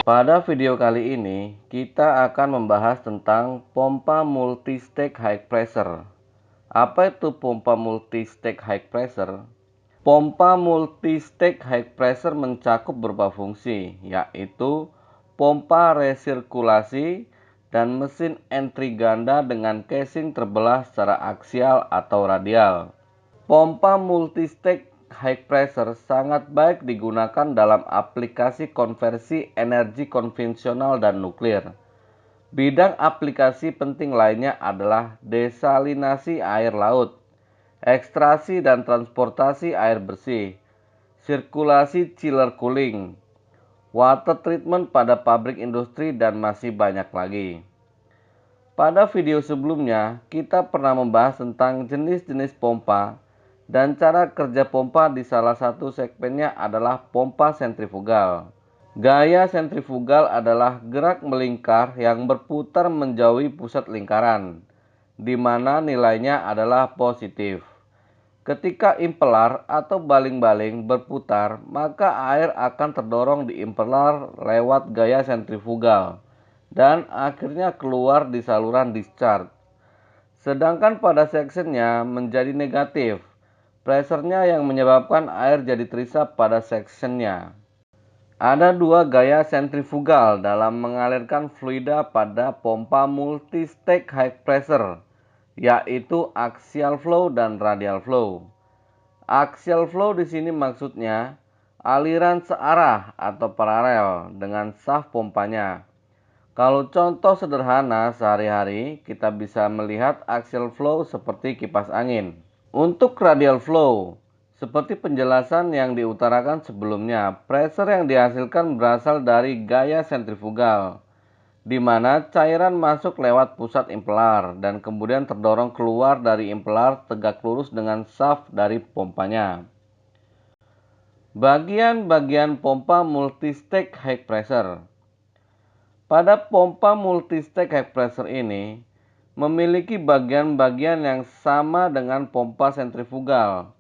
Pada video kali ini, kita akan membahas tentang pompa multi-stage high pressure. Apa itu pompa multi-stage high pressure? Pompa multi-stage high pressure mencakup beberapa fungsi, yaitu pompa resirkulasi dan mesin entry ganda dengan casing terbelah secara aksial atau radial. Pompa multi-stage high pressure sangat baik digunakan dalam aplikasi konversi energi konvensional dan nuklir. Bidang aplikasi penting lainnya adalah desalinasi air laut, ekstraksi dan transportasi air bersih, sirkulasi chiller cooling, water treatment pada pabrik industri, dan masih banyak lagi. Pada video sebelumnya, kita pernah membahas tentang jenis-jenis pompa dan cara kerja pompa. Di salah satu segmennya adalah pompa sentrifugal. Gaya sentrifugal adalah gerak melingkar yang berputar menjauhi pusat lingkaran, di mana nilainya adalah positif. Ketika impeller atau baling-baling berputar, maka air akan terdorong di impeller lewat gaya sentrifugal dan akhirnya keluar di saluran discharge. Sedangkan pada sectionnya menjadi negatif, pressure-nya yang menyebabkan air jadi terisap pada sectionnya. Ada dua gaya sentrifugal dalam mengalirkan fluida pada pompa multi-stage high pressure, yaitu axial flow dan radial flow. Axial flow di sini maksudnya aliran searah atau paralel dengan shaft pompanya. Kalau contoh sederhana sehari-hari, kita bisa melihat axial flow seperti kipas angin. Untuk radial flow, seperti penjelasan yang diutarakan sebelumnya, pressure yang dihasilkan berasal dari gaya sentrifugal, di mana cairan masuk lewat pusat impeller dan kemudian terdorong keluar dari impeller tegak lurus dengan shaft dari pompanya. Bagian-bagian pompa multi-stage high pressure. Pada pompa multi-stage high pressure ini memiliki bagian-bagian yang sama dengan pompa sentrifugal.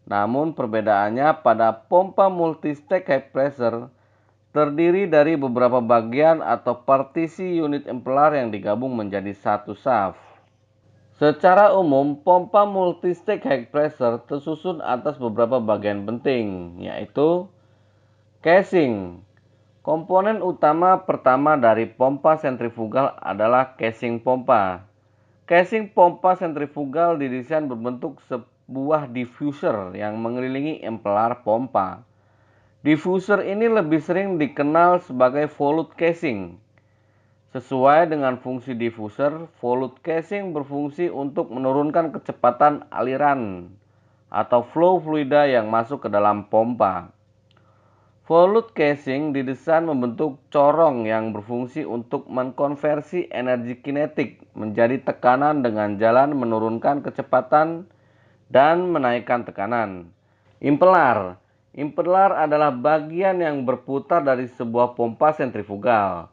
Namun perbedaannya pada pompa multi-stage high pressure terdiri dari beberapa bagian atau partisi unit impeller yang digabung menjadi satu shaft. Secara umum, pompa multi-stage high pressure tersusun atas beberapa bagian penting, yaitu casing. Komponen utama pertama dari pompa sentrifugal adalah casing pompa. Casing pompa sentrifugal didesain berbentuk sebuah diffuser yang mengelilingi impeller pompa. Diffuser ini lebih sering dikenal sebagai volute casing. Sesuai dengan fungsi diffuser, volute casing berfungsi untuk menurunkan kecepatan aliran atau flow fluida yang masuk ke dalam pompa. Volute casing didesain membentuk corong yang berfungsi untuk mengkonversi energi kinetik menjadi tekanan dengan jalan menurunkan kecepatan dan menaikkan tekanan. Impeller. Impeller adalah bagian yang berputar dari sebuah pompa sentrifugal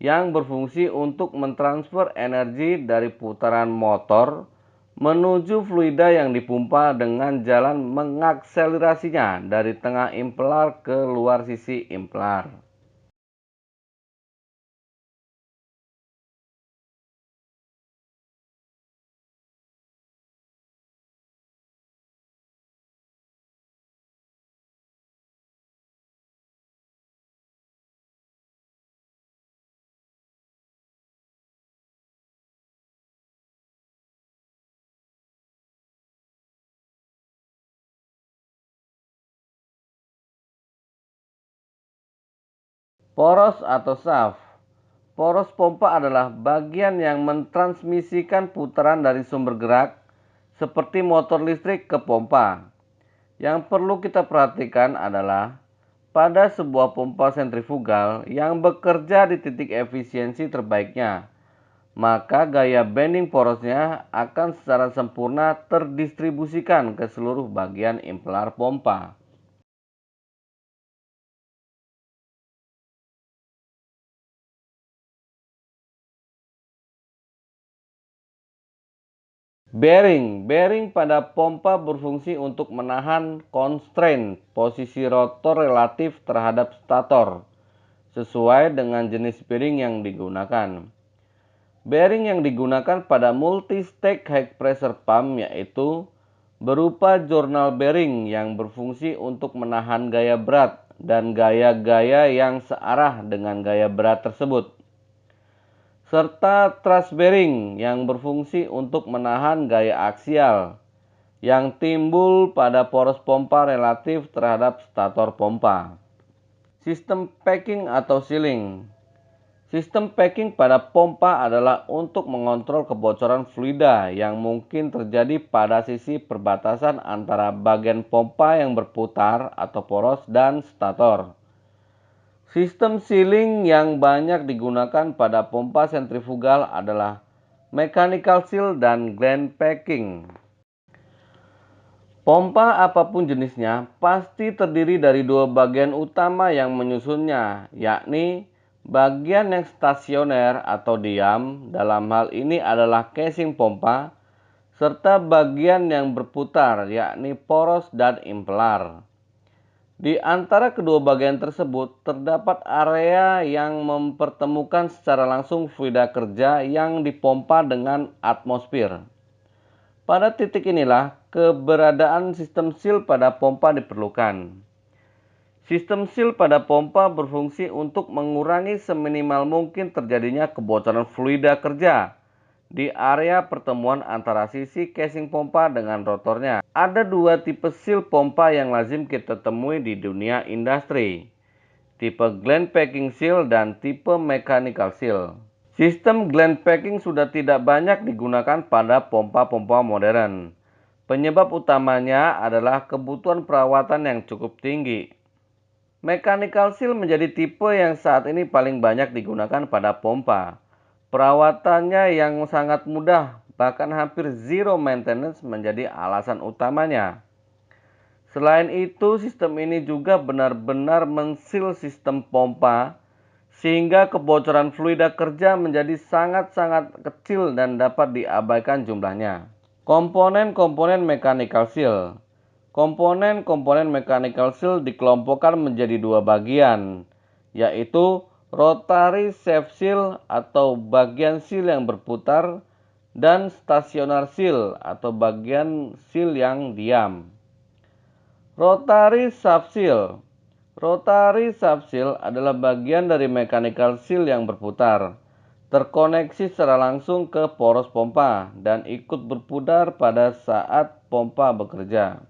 yang berfungsi untuk mentransfer energi dari putaran motor menuju fluida yang dipompa dengan jalan mengakselerasinya dari tengah impeller ke luar sisi impeller. Poros atau shaft. Poros pompa adalah bagian yang mentransmisikan putaran dari sumber gerak seperti motor listrik ke pompa. Yang perlu kita perhatikan adalah pada sebuah pompa sentrifugal yang bekerja di titik efisiensi terbaiknya, maka gaya bending porosnya akan secara sempurna terdistribusikan ke seluruh bagian impeller pompa. Bearing pada pompa berfungsi untuk menahan constraint posisi rotor relatif terhadap stator, sesuai dengan jenis bearing yang digunakan. Bearing yang digunakan pada multi-stage high pressure pump yaitu berupa journal bearing yang berfungsi untuk menahan gaya berat dan gaya-gaya yang searah dengan gaya berat tersebut, serta truss bearing yang berfungsi untuk menahan gaya aksial yang timbul pada poros pompa relatif terhadap stator pompa. Sistem packing atau sealing. Sistem packing pada pompa adalah untuk mengontrol kebocoran fluida yang mungkin terjadi pada sisi perbatasan antara bagian pompa yang berputar atau poros dan stator. Sistem sealing yang banyak digunakan pada pompa sentrifugal adalah mechanical seal dan gland packing. Pompa apapun jenisnya pasti terdiri dari dua bagian utama yang menyusunnya, yakni bagian yang stasioner atau diam, dalam hal ini adalah casing pompa, serta bagian yang berputar, yakni poros dan impeller. Di antara kedua bagian tersebut terdapat area yang mempertemukan secara langsung fluida kerja yang dipompa dengan atmosfer. Pada titik inilah keberadaan sistem seal pada pompa diperlukan. Sistem seal pada pompa berfungsi untuk mengurangi seminimal mungkin terjadinya kebocoran fluida kerja di area pertemuan antara sisi casing pompa dengan rotornya. Ada dua tipe seal pompa yang lazim kita temui di dunia industri, tipe gland packing seal dan tipe mechanical seal. Sistem gland packing sudah tidak banyak digunakan pada pompa-pompa modern. Penyebab utamanya adalah kebutuhan perawatan yang cukup tinggi. Mechanical seal menjadi tipe yang saat ini paling banyak digunakan pada pompa. Perawatannya yang sangat mudah, bahkan hampir zero maintenance menjadi alasan utamanya. Selain itu, sistem ini juga benar-benar mensil sistem pompa, sehingga kebocoran fluida kerja menjadi sangat-sangat kecil dan dapat diabaikan jumlahnya. Komponen-komponen mechanical seal. Komponen-komponen mechanical seal dikelompokkan menjadi dua bagian, yaitu rotary shaft seal atau bagian seal yang berputar dan stationary seal atau bagian seal yang diam. Rotary shaft seal. Rotary shaft seal adalah bagian dari mechanical seal yang berputar, terkoneksi secara langsung ke poros pompa, dan ikut berputar pada saat pompa bekerja.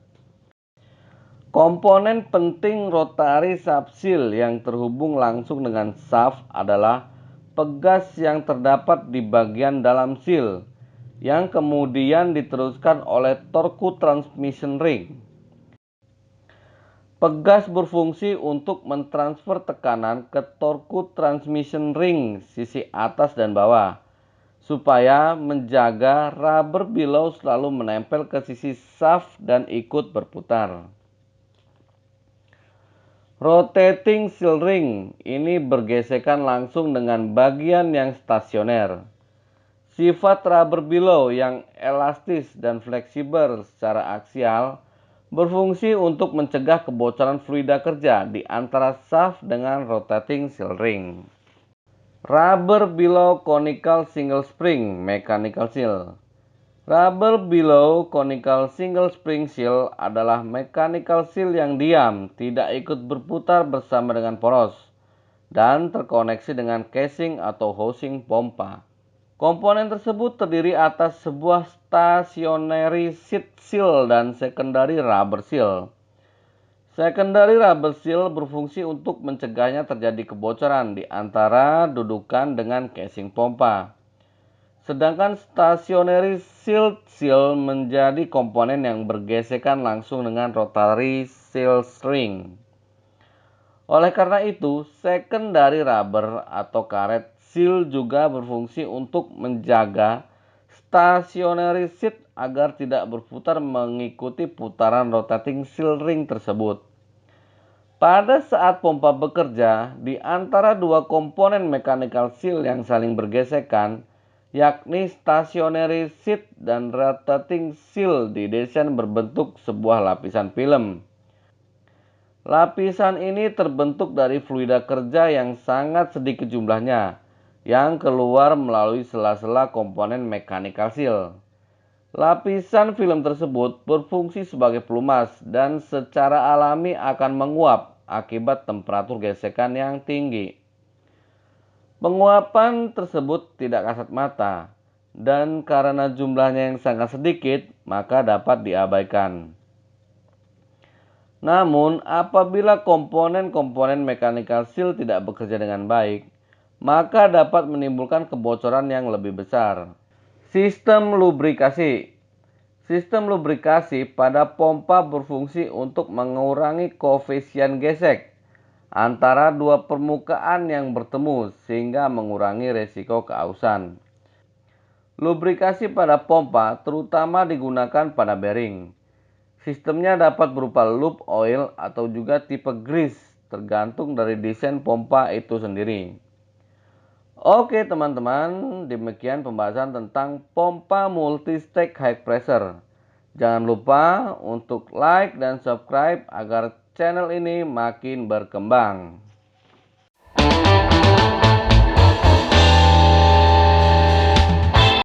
Komponen penting rotary shaft seal yang terhubung langsung dengan shaft adalah pegas yang terdapat di bagian dalam seal, yang kemudian diteruskan oleh torque transmission ring. Pegas berfungsi untuk mentransfer tekanan ke torque transmission ring sisi atas dan bawah, supaya menjaga rubber below selalu menempel ke sisi shaft dan ikut berputar. Rotating seal ring ini bergesekan langsung dengan bagian yang stasioner. Sifat rubber below yang elastis dan fleksibel secara aksial berfungsi untuk mencegah kebocoran fluida kerja di antara shaft dengan rotating seal ring. Rubber below conical single spring mechanical seal. Rubber below conical single spring seal adalah mechanical seal yang diam, tidak ikut berputar bersama dengan poros, dan terkoneksi dengan casing atau housing pompa. Komponen tersebut terdiri atas sebuah stationary seat seal dan secondary rubber seal. Secondary rubber seal berfungsi untuk mencegahnya terjadi kebocoran di antara dudukan dengan casing pompa. Sedangkan stationary seal menjadi komponen yang bergesekan langsung dengan rotary seal ring. Oleh karena itu, secondary rubber atau karet seal juga berfungsi untuk menjaga stationary seat agar tidak berputar mengikuti putaran rotating seal ring tersebut. Pada saat pompa bekerja, di antara dua komponen mechanical seal yang saling bergesekan, yakni stationary seat dan rotating seal, didesain berbentuk sebuah lapisan film. Lapisan ini terbentuk dari fluida kerja yang sangat sedikit jumlahnya, yang keluar melalui sela-sela komponen mechanical seal. Lapisan film tersebut berfungsi sebagai pelumas dan secara alami akan menguap akibat temperatur gesekan yang tinggi. Penguapan tersebut tidak kasat mata, dan karena jumlahnya yang sangat sedikit, maka dapat diabaikan. Namun, apabila komponen-komponen mechanical seal tidak bekerja dengan baik, maka dapat menimbulkan kebocoran yang lebih besar. Sistem lubrikasi. Sistem lubrikasi pada pompa berfungsi untuk mengurangi koefisien gesek antara dua permukaan yang bertemu sehingga mengurangi resiko keausan. Lubrikasi pada pompa terutama digunakan pada bearing. Sistemnya dapat berupa loop oil atau juga tipe grease, tergantung dari desain pompa itu sendiri. Oke teman-teman, demikian pembahasan tentang pompa multi-stage high pressure. Jangan lupa untuk like dan subscribe agar channel ini makin berkembang.